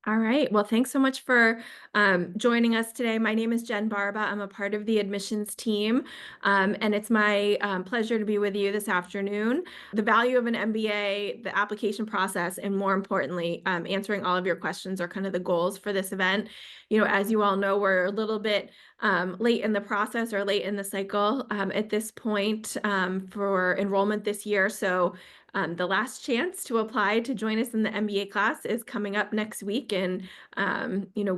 All right. Well, thanks so much for joining us today. My name is Jen Barba. I'm a part of the admissions team, and it's my pleasure to be with you this afternoon. The value of an MBA, the application process, and more importantly, answering all of your questions are kind of the goals for this event. As you all know, we're a little bit late in the process or late in the cycle at this point for enrollment this year. So the last chance to apply to join us in the MBA class is coming up next week. And,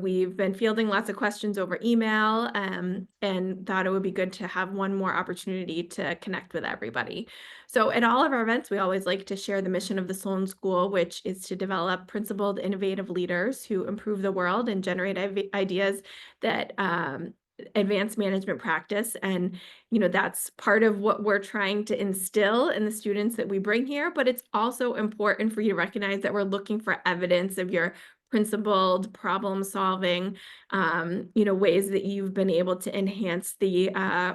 we've been fielding lots of questions over email and thought it would be good to have one more opportunity to connect with everybody. So at all of our events, we always like to share the mission of the Sloan School, which is to develop principled, innovative leaders who improve the world and generate ideas that advanced management practice. And that's part of what we're trying to instill in the students that we bring here, but it's also important for you to recognize that we're looking for evidence of your principled problem solving, ways that you've been able to enhance the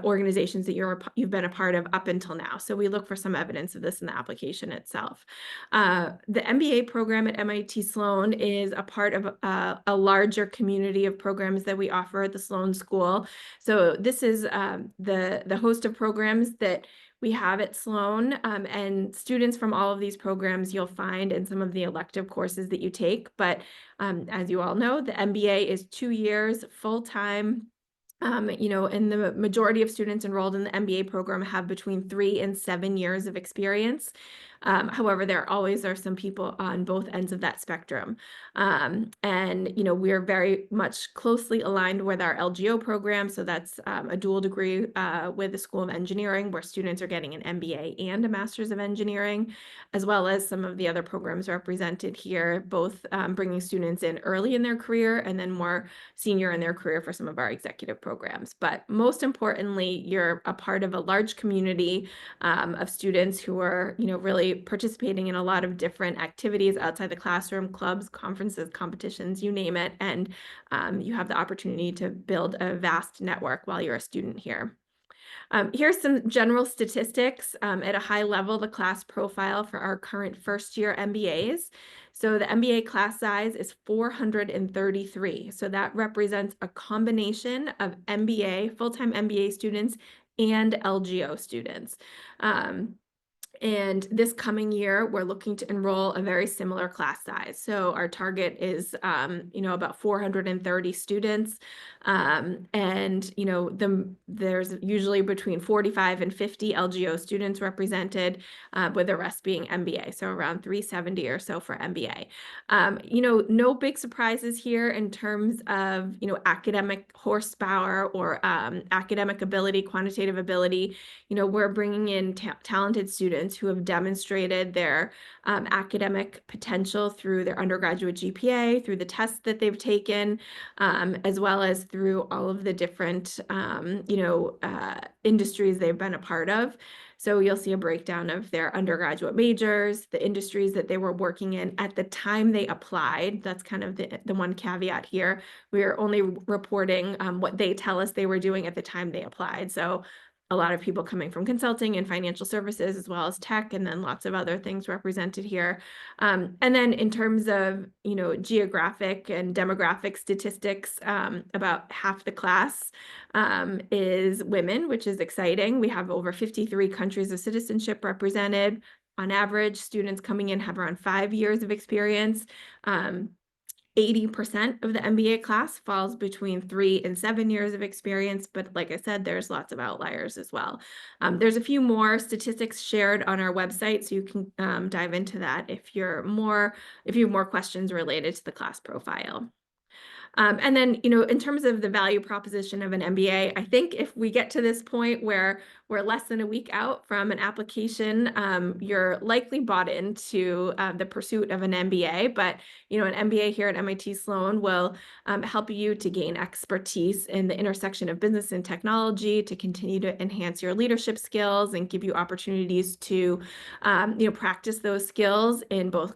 organizations that you've been a part of up until now. So we look for some evidence of this in the application itself. The MBA program at MIT Sloan is a part of a larger community of programs that we offer at the Sloan School. So this is the host of programs that we have at Sloan, and students from all of these programs you'll find in some of the elective courses that you take. But as you all know, the MBA is 2 years full-time. And the majority of students enrolled in the MBA program have between 3 and 7 years of experience. However, there always are some people on both ends of that spectrum. We're very much closely aligned with our LGO program. So that's a dual degree with the School of Engineering, where students are getting an MBA and a Master's of Engineering, as well as some of the other programs represented here, both bringing students in early in their career and then more senior in their career for some of our executive programs. But most importantly, you're a part of a large community of students who are, really participating in a lot of different activities outside the classroom, clubs, conferences, competitions, you name it. And you have the opportunity to build a vast network while you're a student here. Here's some general statistics at a high level, the class profile for our current first-year MBAs. So the MBA class size is 433. So that represents a combination of MBA, full-time MBA students and LGO students. And this coming year, we're looking to enroll a very similar class size. So our target is, about 430 students. There's usually between 45 and 50 LGO students represented, with the rest being MBA. So around 370 or so for MBA. No big surprises here in terms of, academic horsepower or academic ability, quantitative ability. We're bringing in talented students who have demonstrated their academic potential through their undergraduate GPA, through the tests that they've taken, as well as through all of the different, industries they've been a part of. So you'll see a breakdown of their undergraduate majors, the industries that they were working in at the time they applied. That's kind of the one caveat here. We are only reporting what they tell us they were doing at the time they applied. So a lot of people coming from consulting and financial services, as well as tech, and then lots of other things represented here. And then in terms of, geographic and demographic statistics, about half the class is women, which is exciting. We have over 53 countries of citizenship represented. On average, students coming in have around 5 years of experience. 80% of the MBA class falls between 3 and 7 years of experience, but like I said, there's lots of outliers as well. There's a few more statistics shared on our website, so you can dive into that if you have more questions related to the class profile. And then, in terms of the value proposition of an MBA, I think if we get to this point where we're less than a week out from an application, you're likely bought into the pursuit of an MBA. But, an MBA here at MIT Sloan will help you to gain expertise in the intersection of business and technology, to continue to enhance your leadership skills and give you opportunities to, practice those skills in both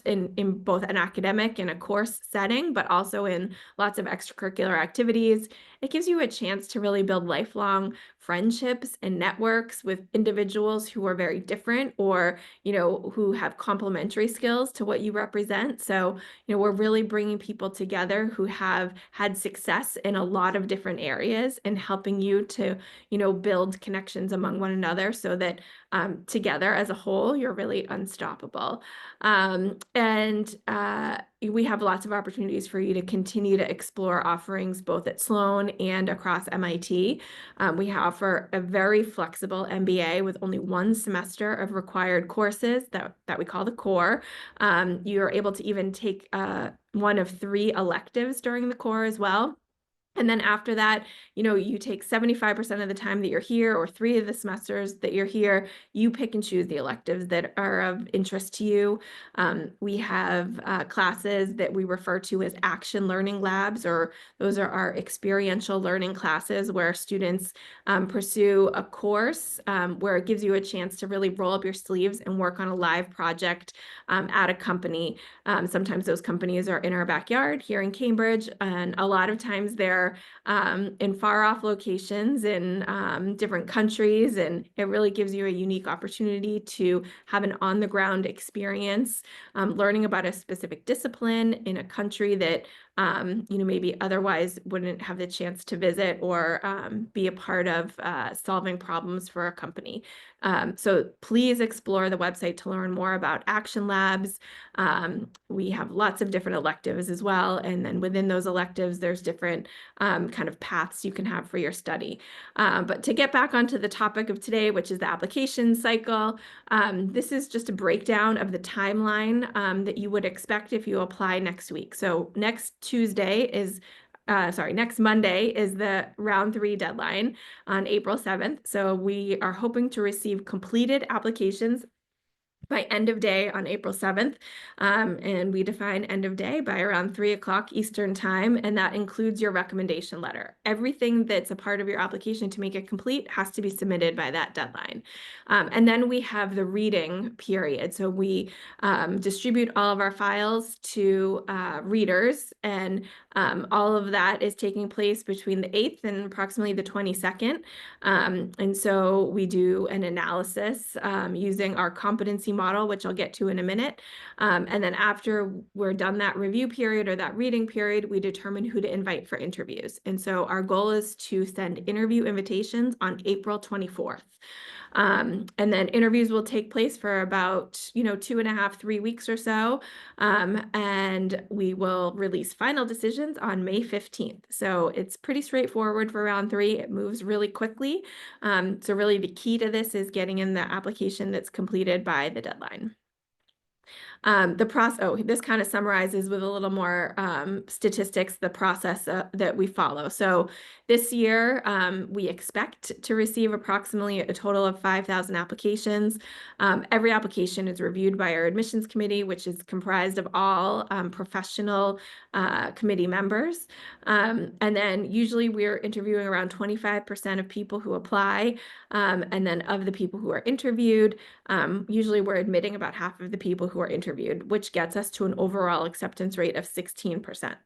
in both an academic and a course setting, but also in lots of extracurricular activities. It gives you a chance to really build lifelong friendships and networks with individuals who are very different, or, who have complementary skills to what you represent. So, we're really bringing people together who have had success in a lot of different areas and helping you to, build connections among one another so that together as a whole, you're really unstoppable. And we have lots of opportunities for you to continue to explore offerings both at Sloan and across MIT. We offer a very flexible MBA with only one semester of required courses that we call the core. You're able to even take one of 3 electives during the core as well. And then after that, you take 75% of the time that you're here, or 3 of the semesters that you're here, you pick and choose the electives that are of interest to you. We have classes that we refer to as action learning labs, or those are our experiential learning classes where students pursue a course where it gives you a chance to really roll up your sleeves and work on a live project at a company. Sometimes those companies are in our backyard here in Cambridge, and a lot of times they're in far off locations in different countries, and it really gives you a unique opportunity to have an on-the-ground experience, learning about a specific discipline in a country that maybe otherwise wouldn't have the chance to visit or be a part of solving problems for a company. So please explore the website to learn more about action labs. We have lots of different electives as well. And then within those electives, there's different kind of paths you can have for your study. But to get back onto the topic of today, which is the application cycle, this is just a breakdown of the timeline that you would expect if you apply next week. So next Monday is the round 3 deadline on April 7th. So we are hoping to receive completed applications by end of day on April 7th. And we define end of day by around 3 o'clock Eastern time, and that includes your recommendation letter. Everything that's a part of your application to make it complete has to be submitted by that deadline. And then we have the reading period. So we distribute all of our files to readers, and all of that is taking place between the 8th and approximately the 22nd. And so we do an analysis using our competency model, which I'll get to in a minute. And then after we're done that review period or that reading period, we determine who to invite for interviews. And so our goal is to send interview invitations on April 24th. And then interviews will take place for about, 2.5, 3 weeks or so. And we will release final decisions on May 15th. So it's pretty straightforward for round 3. It moves really quickly. So really the key to this is getting in the application that's completed by the deadline. This kind of summarizes with a little more statistics the process that we follow. So this year, we expect to receive approximately a total of 5,000 applications. Every application is reviewed by our admissions committee, which is comprised of all professional committee members. And then usually we're interviewing around 25% of people who apply. And then of the people who are interviewed, usually we're admitting about half of the people who are interviewed, which gets us to an overall acceptance rate of 16%.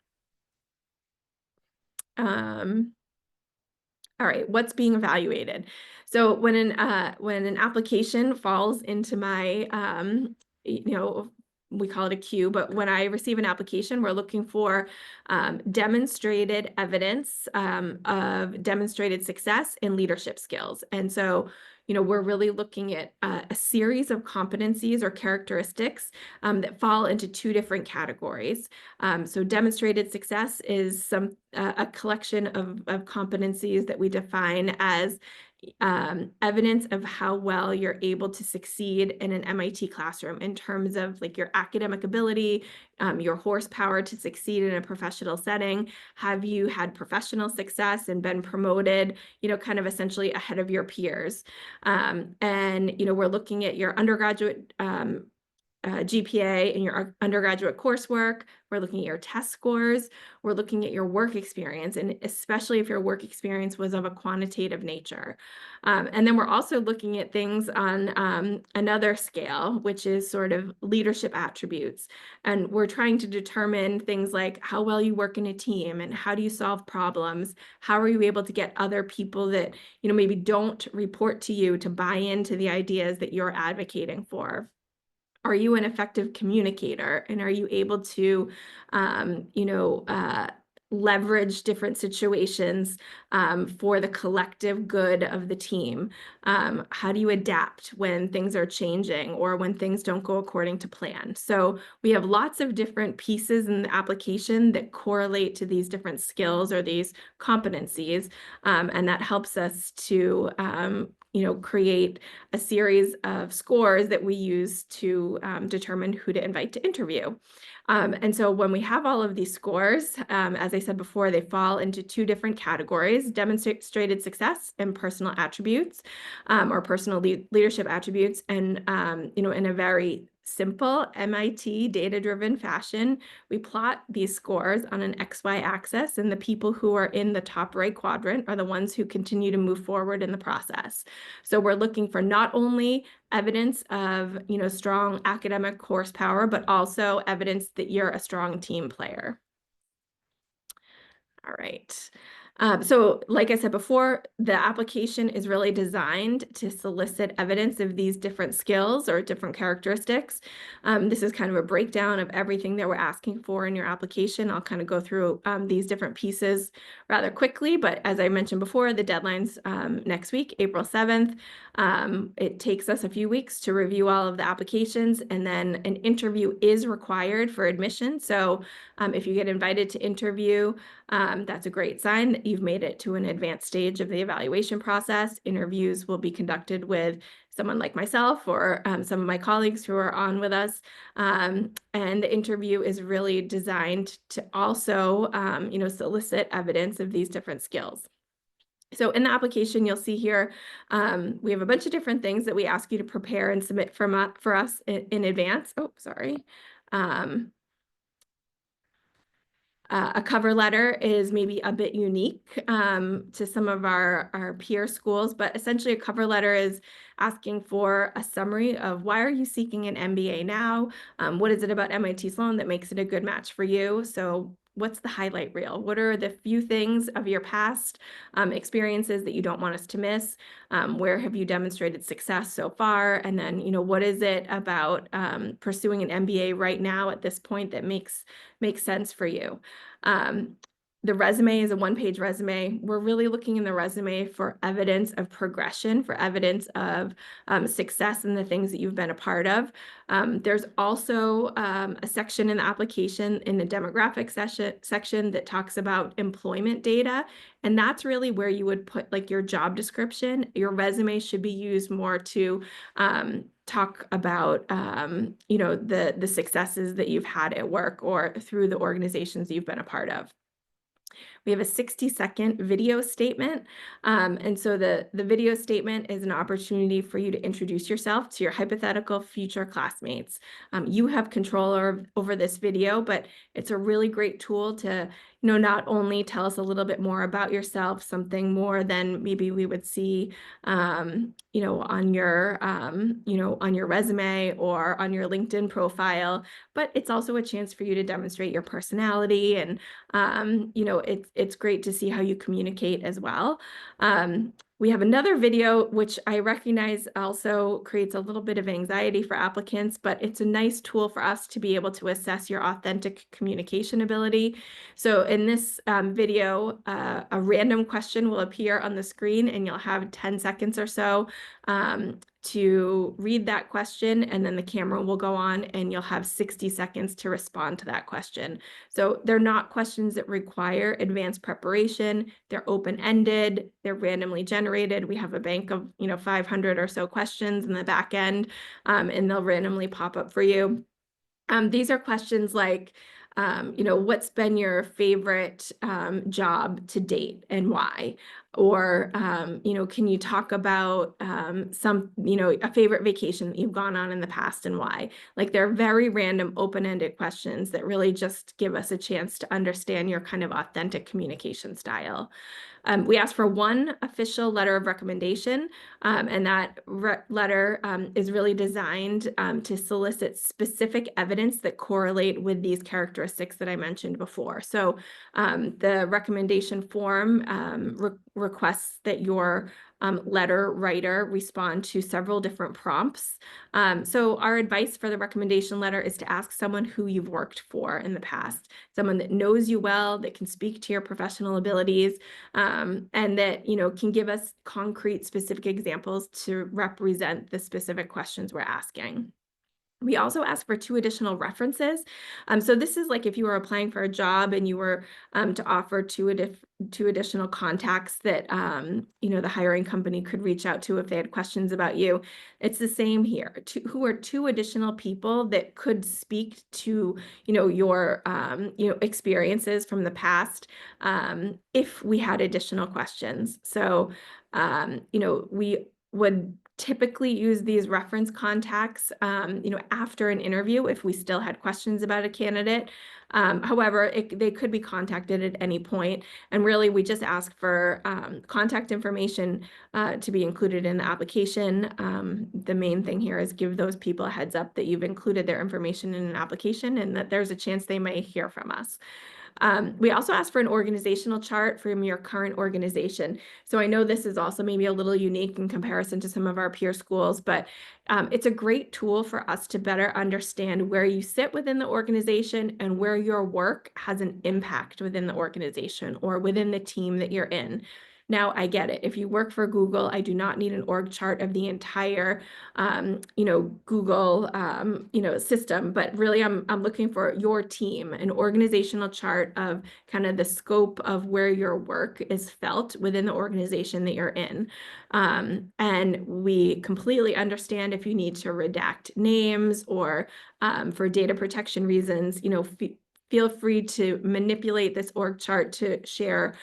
All right, what's being evaluated? So when an application falls into my, we call it a queue, but when I receive an application, we're looking for demonstrated evidence of demonstrated success in leadership skills. And so, we're really looking at a series of competencies or characteristics that fall into 2 different categories. So demonstrated success is a collection of competencies that we define as evidence of how well you're able to succeed in an MIT classroom in terms of like your academic ability, your horsepower to succeed in a professional setting. Have you had professional success and been promoted, kind of essentially ahead of your peers? And, we're looking at your undergraduate GPA in your undergraduate coursework. We're looking at your test scores. We're looking at your work experience, and especially if your work experience was of a quantitative nature. And then we're also looking at things on another scale, which is sort of leadership attributes. And we're trying to determine things like how well you work in a team and how do you solve problems? How are you able to get other people that, maybe don't report to you to buy into the ideas that you're advocating for? Are you an effective communicator, and are you able to, um, you know, uh, leverage different situations for the collective good of the team? How do you adapt when things are changing or when things don't go according to plan? So we have lots of different pieces in the application that correlate to these different skills or these competencies, and that helps us to, create a series of scores that we use to determine who to invite to interview. And so when we have all of these scores, as I said before, they fall into two different categories: demonstrated success and personal attributes, or personal leadership attributes. And, in a very simple MIT data-driven fashion, we plot these scores on an XY axis, and the people who are in the top right quadrant are the ones who continue to move forward in the process. So we're looking for not only evidence of, strong academic horsepower, but also evidence that you're a strong team player. All right. So like I said before, the application is really designed to solicit evidence of these different skills or different characteristics. This is kind of a breakdown of everything that we're asking for in your application. I'll kind of go through these different pieces rather quickly, but as I mentioned before, the deadline's next week, April 7th. It takes us a few weeks to review all of the applications, and then an interview is required for admission. So if you get invited to interview, that's a great sign that you've made it to an advanced stage of the evaluation process. Interviews will be conducted with someone like myself or some of my colleagues who are on with us. And the interview is really designed to also, solicit evidence of these different skills. So in the application, you'll see here, we have a bunch of different things that we ask you to prepare and submit for us in advance. Oh, sorry. A cover letter is maybe a bit unique to some of our peer schools, but essentially a cover letter is asking for a summary of why are you seeking an MBA now? What is it about MIT Sloan that makes it a good match for you? So what's the highlight reel? What are the few things of your past experiences that you don't want us to miss? Where have you demonstrated success so far? And then, what is it about pursuing an MBA right now at this point that makes sense for you? The resume is a one-page resume. We're really looking in the resume for evidence of progression, for evidence of success in the things that you've been a part of. There's also a section in the application in the demographic section that talks about employment data. And that's really where you would put like your job description. Your resume should be used more to talk about, the successes that you've had at work or through the organizations you've been a part of. We have a 60-second video statement. And so the video statement is an opportunity for you to introduce yourself to your hypothetical future classmates. You have control over this video, but it's a really great tool to, not only tell us a little bit more about yourself, something more than maybe we would see, on your, on your resume or on your LinkedIn profile, but it's also a chance for you to demonstrate your personality. And, it's great to see how you communicate as well. We have another video, which I recognize also creates a little bit of anxiety for applicants, but it's a nice tool for us to be able to assess your authentic communication ability. So in this video, a random question will appear on the screen, and you'll have 10 seconds or so to read that question, and then the camera will go on and you'll have 60 seconds to respond to that question. So they're not questions that require advanced preparation. They're open-ended, they're randomly generated. We have a bank of 500 or so questions in the back end, and they'll randomly pop up for you. These are questions like, what's been your favorite job to date and why? Or, can you talk about a favorite vacation that you've gone on in the past and why? Like, they're very random, open-ended questions that really just give us a chance to understand your kind of authentic communication style. We ask for one official letter of recommendation, and that letter is really designed to solicit specific evidence that correlate with these characteristics that I mentioned before. So the recommendation form requests that your letter writer respond to several different prompts. So our advice for the recommendation letter is to ask someone who you've worked for in the past, someone that knows you well, that can speak to your professional abilities, and that can give us concrete, specific examples to represent the specific questions we're asking. We also ask for 2 additional references. So this is like if you were applying for a job and you were to offer two additional contacts that the hiring company could reach out to if they had questions about you. It's the same here. Who are 2 additional people that could speak to your experiences from the past if we had additional questions. So we would typically use these reference contacts, after an interview if we still had questions about a candidate. However, they could be contacted at any point, and really we just ask for contact information to be included in the application. The main thing here is give those people a heads up that you've included their information in an application and that there's a chance they may hear from us. We also ask for an organizational chart from your current organization. So I know this is also maybe a little unique in comparison to some of our peer schools, but it's a great tool for us to better understand where you sit within the organization and where your work has an impact within the organization or within the team that you're in. Now, I get it. If you work for Google, I do not need an org chart of the entire, Google, system. But really, I'm looking for your team, an organizational chart of kind of the scope of where your work is felt within the organization that you're in. And we completely understand if you need to redact names or for data protection reasons, feel free to manipulate this org chart to share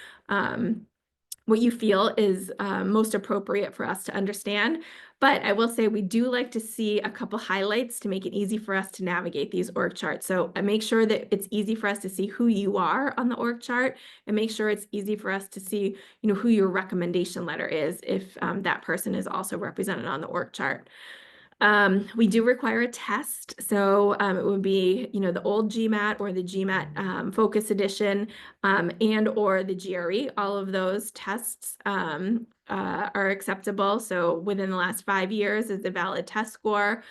what you feel is most appropriate for us to understand. But I will say we do like to see a couple highlights to make it easy for us to navigate these org charts. So make sure that it's easy for us to see who you are on the org chart, and make sure it's easy for us to see who your recommendation letter is if that person is also represented on the org chart. We do require a test. So it would be, the old GMAT or the GMAT Focus Edition and or the GRE. All of those tests are acceptable. So within the last 5 years is a valid test score.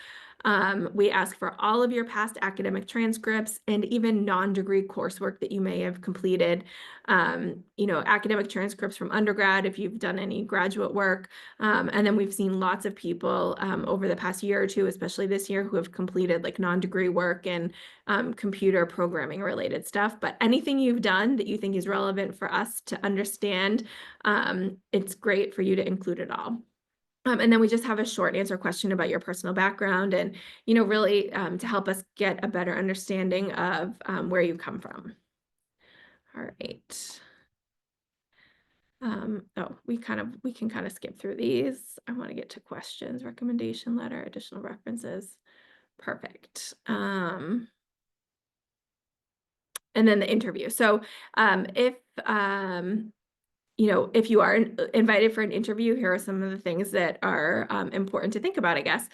We ask for all of your past academic transcripts and even non-degree coursework that you may have completed. Academic transcripts from undergrad if you've done any graduate work. And then we've seen lots of people over the past year or two, especially this year, who have completed like non-degree work and computer programming related stuff. But anything you've done that you think is relevant for us to understand, it's great for you to include it all. And then we just have a short answer question about your personal background and, really to help us get a better understanding of where you come from. All right. We can kind of skip through these. I want to get to questions, recommendation letter, additional references. Perfect. And then the interview. So if you are invited for an interview, here are some of the things that are important to think about, I guess.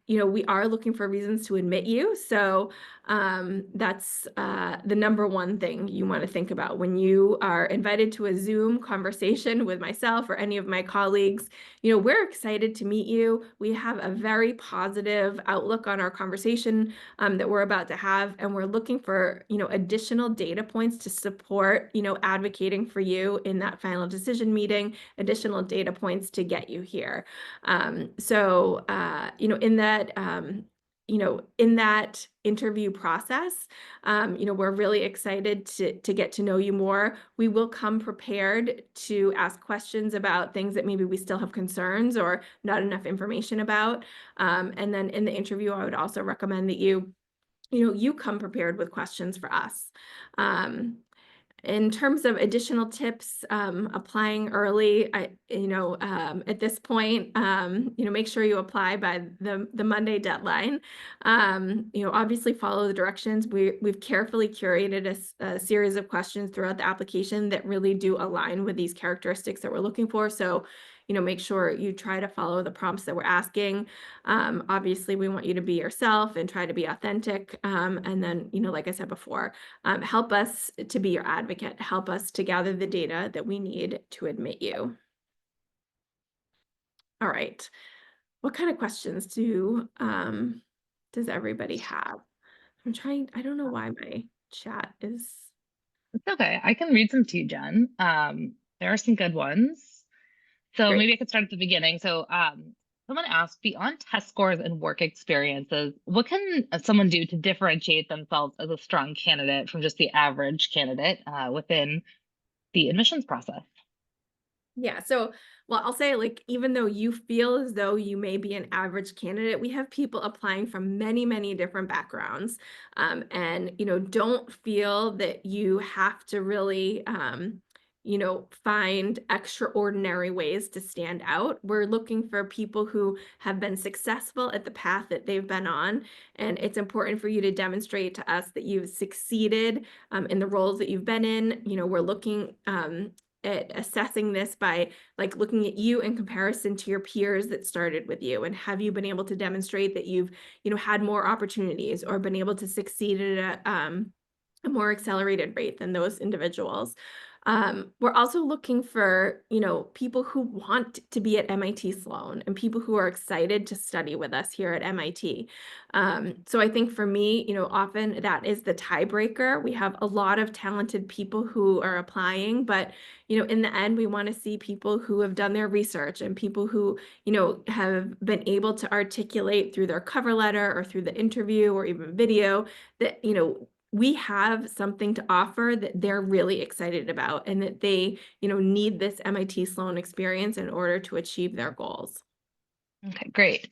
We are looking for reasons to admit you. So that's the number one thing you want to think about when you are invited to a Zoom conversation with myself or any of my colleagues. We're excited to meet you. We have a very positive outlook on our conversation that we're about to have, and we're looking for additional data points to support advocating for you in that final decision meeting, additional data points to get you here. In that interview process, we're really excited to get to know you more. We will come prepared to ask questions about things that maybe we still have concerns or not enough information about. And then in the interview, I would also recommend that you come prepared with questions for us. In terms of additional tips, applying early, at this point, make sure you apply by the Monday deadline. Obviously follow the directions. We've carefully curated a series of questions throughout the application that really do align with these characteristics that we're looking for. So, make sure you try to follow the prompts that we're asking. Obviously, we want you to be yourself and try to be authentic. And then, like I said before, help us to be your advocate, help us to gather the data that we need to admit you. All right. What kind of questions does everybody have? I don't know why my chat is. It's okay. I can read some to you, Jen. There are some good ones. So Great. maybe I could start at the beginning. Someone asked, beyond test scores and work experiences, what can someone do to differentiate themselves as a strong candidate from just the average candidate within the admissions process? Yeah. So, well, I'll say, like, even though you feel as though you may be an average candidate, we have people applying from many, many different backgrounds. And, don't feel that you have to really, find extraordinary ways to stand out. We're looking for people who have been successful at the path that they've been on. And it's important for you to demonstrate to us that you've succeeded in the roles that you've been in. We're looking, at assessing this by like looking at you in comparison to your peers that started with you, and have you been able to demonstrate that you've had more opportunities or been able to succeed at a more accelerated rate than those individuals. We're also looking for, people who want to be at MIT Sloan and people who are excited to study with us here at MIT. So I think for me, often that is the tiebreaker. We have a lot of talented people who are applying, but, in the end, we want to see people who have done their research and people who, have been able to articulate through their cover letter or through the interview or even video that, we have something to offer that they're really excited about and that they, need this MIT Sloan experience in order to achieve their goals. Okay, great.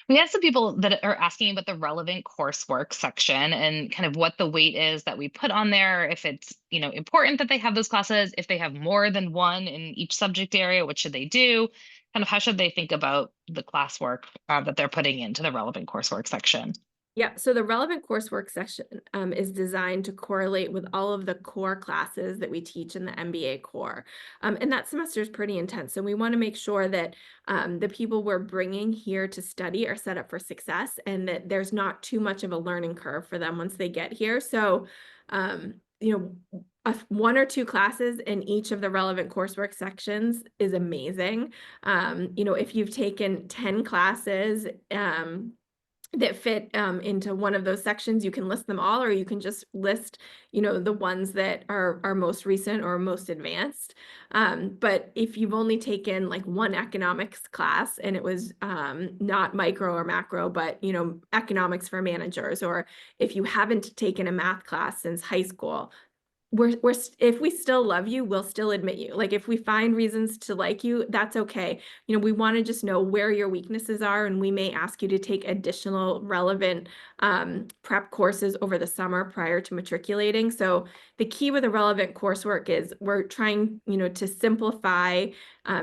We have some people that are asking about the relevant coursework section and kind of what the weight is that we put on there. If it's, important that they have those classes, if they have more than one in each subject area, what should they do? Kind of how should they think about the classwork that they're putting into the relevant coursework section? Yeah, so the relevant coursework section is designed to correlate with all of the core classes that we teach in the MBA core. And that semester is pretty intense. So we want to make sure that the people we're bringing here to study are set up for success and that there's not too much of a learning curve for them once they get here. So, one or two classes in each of the relevant coursework sections is amazing. If you've taken 10 classes, that fit into one of those sections, you can list them all, or you can just list, the ones that are most recent or most advanced. But if you've only taken like one economics class and it was not micro or macro, but economics for managers, or if you haven't taken a math class since high school, if we still love you, we'll still admit you. Like if we find reasons to like you, that's okay. We want to just know where your weaknesses are, and we may ask you to take additional relevant prep courses over the summer prior to matriculating. So the key with the relevant coursework is we're trying, to simplify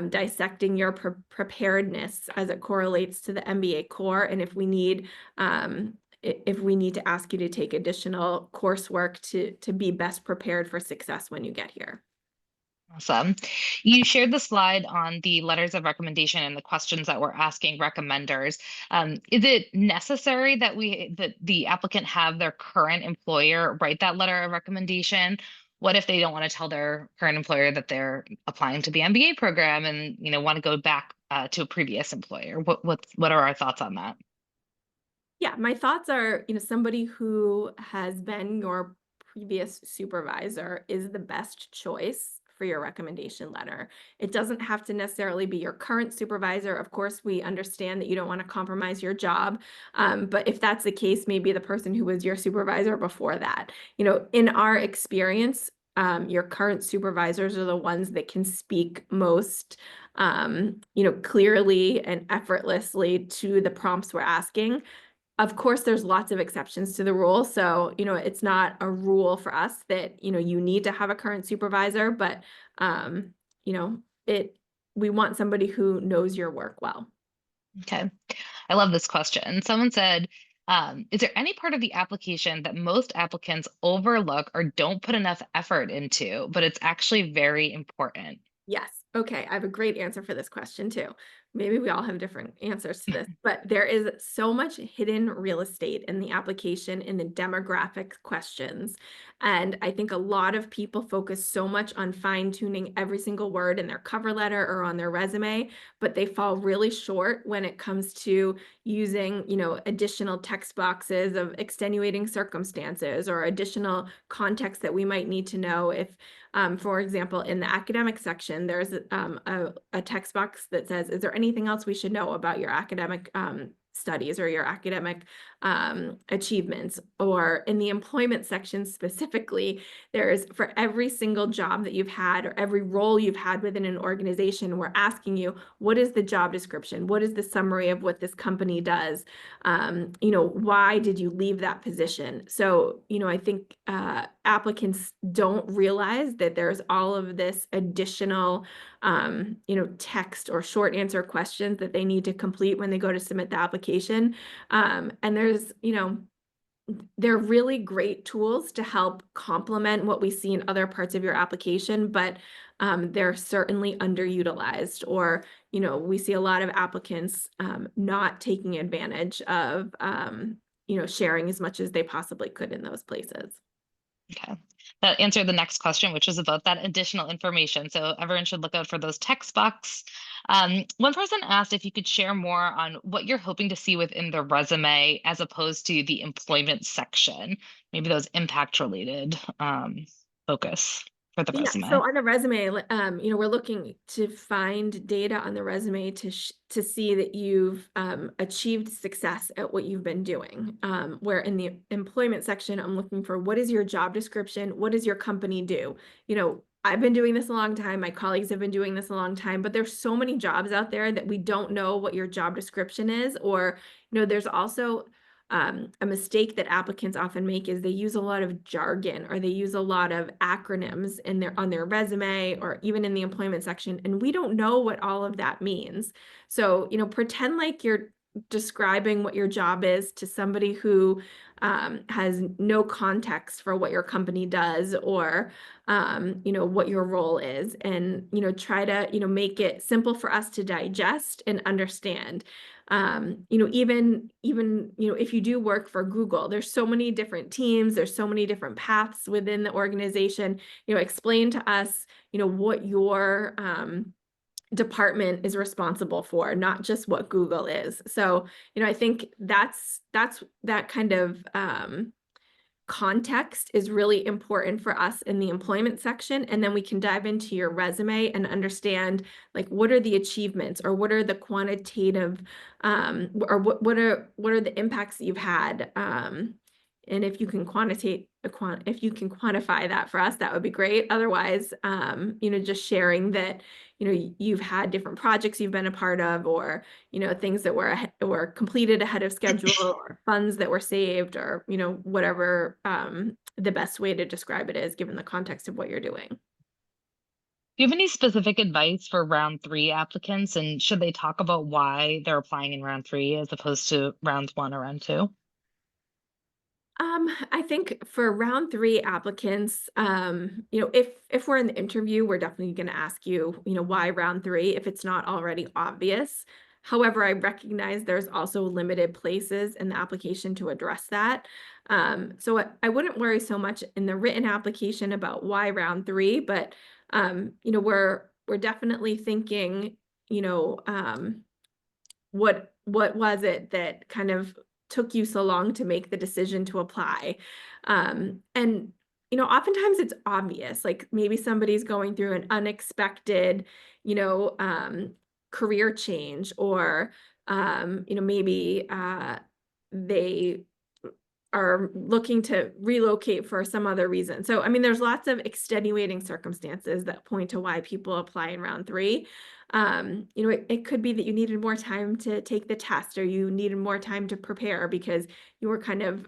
dissecting your preparedness as it correlates to the MBA core. And if we need to ask you to take additional coursework to be best prepared for success when you get here. Awesome. You shared the slide on the letters of recommendation and the questions that we're asking recommenders. Is it necessary that the applicant have their current employer write that letter of recommendation? What if they don't want to tell their current employer that they're applying to the MBA program and want to go back to a previous employer? What are our thoughts on that? Yeah, my thoughts are, somebody who has been your previous supervisor is the best choice for your recommendation letter. It doesn't have to necessarily be your current supervisor. Of course, we understand that you don't want to compromise your job. But if that's the case, maybe the person who was your supervisor before that. In our experience, your current supervisors are the ones that can speak most clearly and effortlessly to the prompts we're asking. Of course, there's lots of exceptions to the rule. So, it's not a rule for us that, you need to have a current supervisor, but, um, you know, it, we want somebody who knows your work well. Okay. I love this question. Someone said, is there any part of the application that most applicants overlook or don't put enough effort into, but it's actually very important? Yes. Okay. I have a great answer for this question too. Maybe we all have different answers to this, but there is so much hidden real estate in the application in the demographic questions. And I think a lot of people focus so much on fine tuning every single word in their cover letter or on their resume, but they fall really short when it comes to using, additional text boxes of extenuating circumstances or additional context that we might need to know if for example, in the academic section, there's a text box that says, is there anything else we should know about your academic studies or your academic achievements? Or in the employment section specifically, there's for every single job that you've had or every role you've had within an organization, we're asking you, what is the job description? What is the summary of what this company does? Why did you leave that position? So, I think applicants don't realize that there's all of this additional, text or short answer questions that they need to complete when they go to submit the application. And they're really great tools to help complement what we see in other parts of your application, but they're certainly underutilized, or we see a lot of applicants not taking advantage of sharing as much as they possibly could in those places. Okay. That answered the next question, which is about that additional information. So everyone should look out for those text box. One person asked if you could share more on what you're hoping to see within the resume as opposed to the employment section, maybe those impact related focus for the Yeah, so resume. on the resume, we're looking to find data on the resume to see that you've achieved success at what you've been doing. Where in the employment section, I'm looking for what is your job description? What does your company do? I've been doing this a long time. My colleagues have been doing this a long time, but there's so many jobs out there that we don't know what your job description is, or there's also a mistake that applicants often make is they use a lot of jargon or they use a lot of acronyms on their resume or even in the employment section, and we don't know what all of that means. So, pretend like you're describing what your job is to somebody who has no context for what your company does or what your role is, and try to make it simple for us to digest and understand. Even if you do work for Google, there's so many different teams, there's so many different paths within the organization. Explain to us what your department is responsible for, not just what Google is. So I think that kind of context is really important for us in the employment section, and then we can dive into your resume and understand, like, what are the achievements or what are the quantitative or what are the impacts that you've had, and if you can if you can quantify that for us, that would be great. Otherwise, just sharing that you've had different projects you've been a part of, or things that were completed ahead of schedule, or funds that were saved, or whatever the best way to describe it is given the context of what you're doing. Do you have any specific advice for round three applicants, and should they talk about why they're applying in round three as opposed to round one or round two? I think for round three applicants, if we're in the interview, we're definitely going to ask you, why round three if it's not already obvious. However, I recognize there's also limited places in the application to address that. So I wouldn't worry so much in the written application about why round three, but we're definitely thinking, you know, um, what was it that kind of took you so long to make the decision to apply? And oftentimes it's obvious, like maybe somebody's going through an unexpected, you know, um, career change, or maybe they are looking to relocate for some other reason. So, I mean, there's lots of extenuating circumstances that point to why people apply in round three. It could be that you needed more time to take the test, or you needed more time to prepare because you were kind of,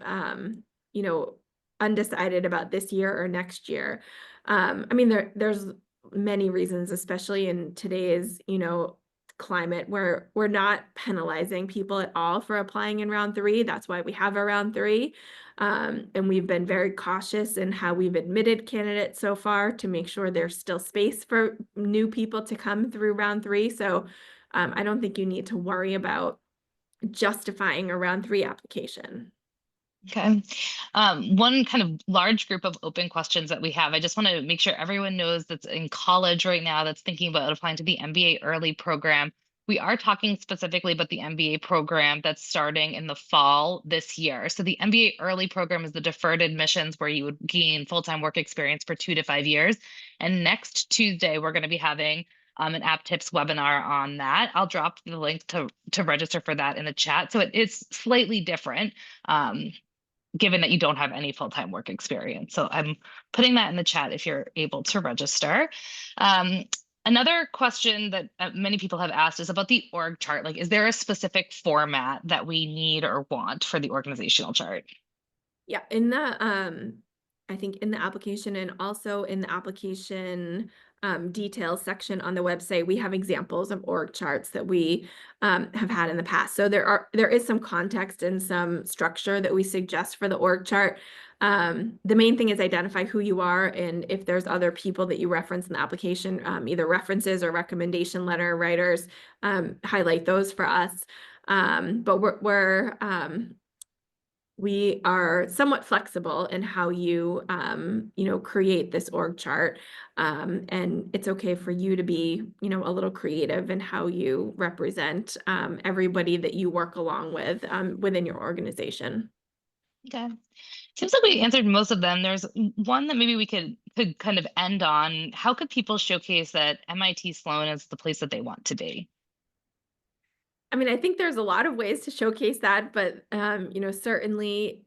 you know, undecided about this year or next year. I mean, there's many reasons, especially in today's, climate, where we're not penalizing people at all for applying in round three. That's why we have a round three. And we've been very cautious in how we've admitted candidates so far to make sure there's still space for new people to come through round three. So I don't think you need to worry about justifying a round three application. Okay. One kind of large group of open questions that we have, I just want to make sure everyone knows that's in college right now that's thinking about applying to the MBA early program. We are talking specifically about the MBA program that's starting in the fall this year. So the MBA early program is the deferred admissions where you would gain full-time work experience for 2 to 5 years. And next Tuesday, we're going to be having an app tips webinar on that. I'll drop the link to register for that in the chat. So it is slightly different. Given that you don't have any full-time work experience. So I'm putting that in the chat if you're able to register. Um, Another question that many people have asked is about the org chart. Like, is there a specific format that we need or want for the organizational chart? Yeah, I think in the application and also in the application details section on the website, we have examples of org charts that we have had in the past. So there is some context and some structure that we suggest for the org chart. The main thing is identify who you are, and if there's other people that you reference in the application, either references or recommendation letter writers, highlight those for us. But we are somewhat flexible in how you create this org chart, and it's okay for you to be a little creative in how you represent everybody that you work along with within your organization. Okay. Seems like we answered most of them. There's one that maybe we could kind of end on. How could people showcase that MIT Sloan is the place that they want to be? I mean, I think there's a lot of ways to showcase that, but certainly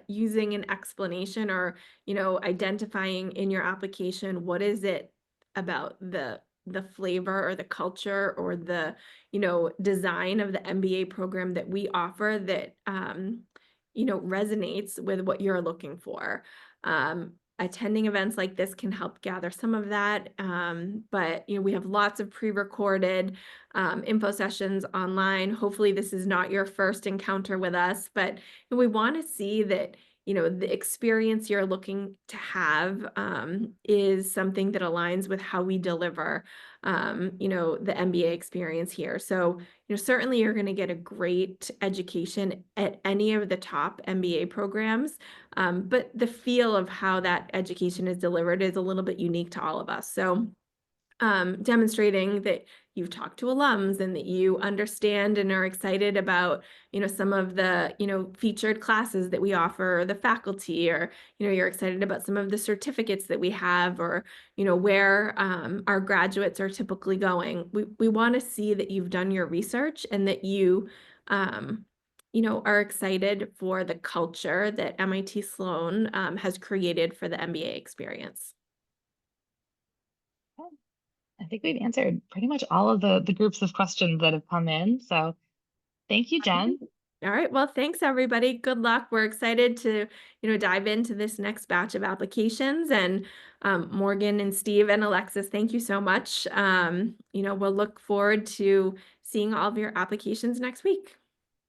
using an explanation, or identifying in your application what is it about the flavor or the culture or the design of the MBA program that we offer that resonates with what you're looking for. Attending events like this can help gather some of that, but we have lots of pre-recorded info sessions online. Hopefully this is not your first encounter with us, but we want to see that the experience you're looking to have is something that aligns with how we deliver the MBA experience here. So certainly you're going to get a great education at any of the top MBA programs, but the feel of how that education is delivered is a little bit unique to all of us. So demonstrating that you've talked to alums and that you understand and are excited about, some of the, featured classes that we offer, or the faculty, or, you're excited about some of the certificates that we have, or, where our graduates are typically going. We want to see that you've done your research and that you, are excited for the culture that MIT Sloan has created for the MBA experience. I think we've answered pretty much all of the groups of questions that have come in. So thank you, Jen. All right. Well, thanks everybody. Good luck. We're excited to, dive into this next batch of applications. And Morgan and Steve and Alexis, thank you so much. We'll look forward to seeing all of your applications next week.